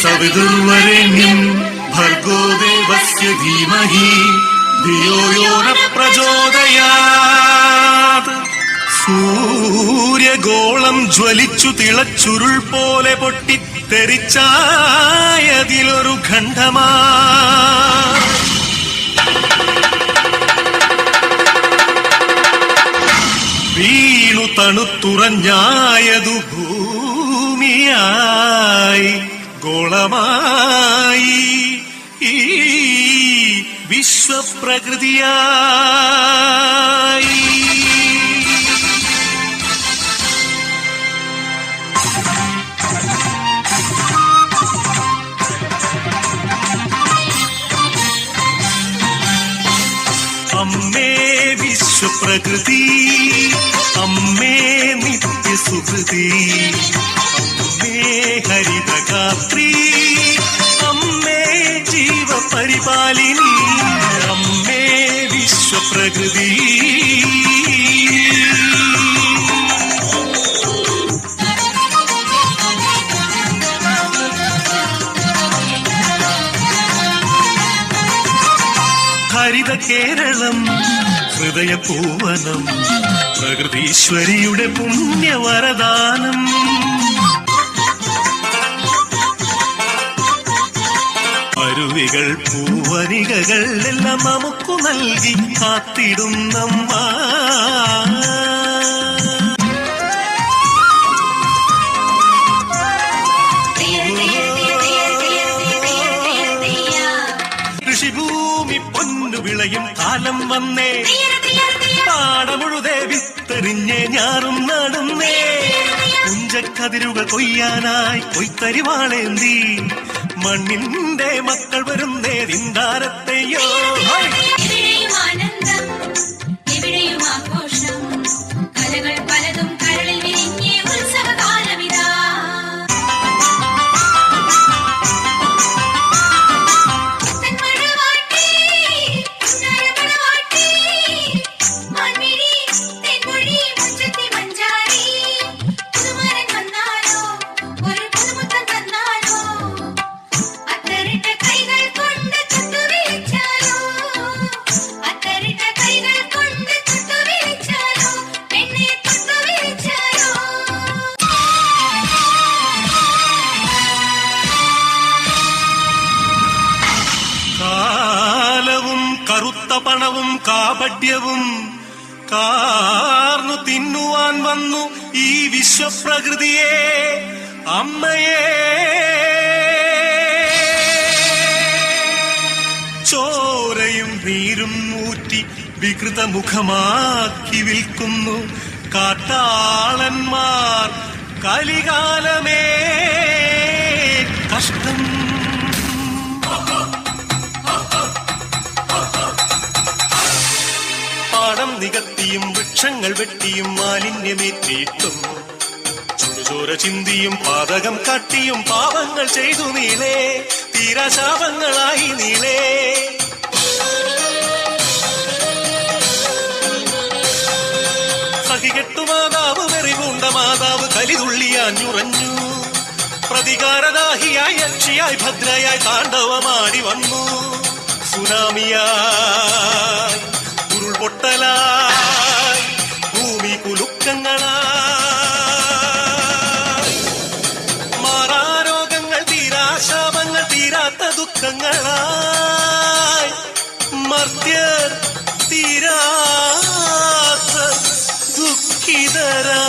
സവിതുർവരേണ്യം ഭർഗോ ദേവസ്യ ധീമഹി ധിയോ യോ ന പ്രചോദയാത്. സൂര്യഗോളം ജ്വലിച്ചു തിളച്ചുരുൾ പോലെ പൊട്ടി തെറിച്ചായതിലൊരു ഖണ്ഡമാ വീണു തണുത്തുറഞ്ഞായതു ഭൂമിയായി ഗോളമായി ഈ വിശ്വപ്രകൃതിയായി. അമ്മേ വിശ്വപ്രകൃതി, അമ്മേ നിത്യസുഹൃതി, അമ്മേ ഹരിതഗാത്രി, അമ്മേ ജീവപരിപാലിനി, അമ്മേ വിശ്വപ്രകൃതി. ഹരിത കേരളം ഹൃദയപൂവനം പ്രകൃതീശ്വരിയുടെ പുണ്യവരദാനം. അരുവികൾ പൂവനികകൾ എല്ലാം നമുക്കു നൽകി കാത്തിടുന്നമ്മ. കൃഷിഭൂമി പൊന്നു വിളയും കാലം വന്നേ, പാടമുഴുതേ വിത്തെറിഞ്ഞേ ഞാറും നടുന്നേ. പുഞ്ചക്കതിരുകൾ കൊയ്യാനായി കൊയ്ത്തരിവാളേന്തി മണ്ണിന്റെ മക്കൾ വരുന്നേ ദിന്താരത്തെയോ. കറുത്ത പണവും കാപട്യവും കാർന്നു തിന്നുവാൻ വന്നു ഈ വിശ്വപ്രകൃതിയെ, അമ്മയെ. ചോരയും നീരും ഊറ്റി വികൃതമുഖമാക്കി വിൽക്കുന്നു കാട്ടാളന്മാർ. കലികാലമേ കഷ്ടം. പാടം നികത്തിയും വൃക്ഷങ്ങൾ വെട്ടിയും മാലിന്യമേറ്റിയിട്ടും ചുടുചോര ചിന്തിയും പാതകം കാട്ടിയും പാപങ്ങൾ ചെയ്തു നീളേ, തീരാശാപങ്ങളായി നീളേ. സഹികെട്ടു മാതാവ് വെറിപൂണ്ട മാതാവ് കലിതുള്ളിയാഞ്ഞുറഞ്ഞു. പ്രതികാരദാഹിയായി അക്ഷിയായി ഭദ്രയായി താണ്ഡവമാടി വന്നു. സുനാമിയായി ഉരുൾപൊട്ടലായി ഭൂമി കുലുക്കങ്ങളായി മാറാരോഗങ്ങൾ തീരാശാപങ്ങൾ തീരാത്ത ദുഃഖങ്ങളായി മർത്യർ തീരാത്ത ദുഃഖിതരാ.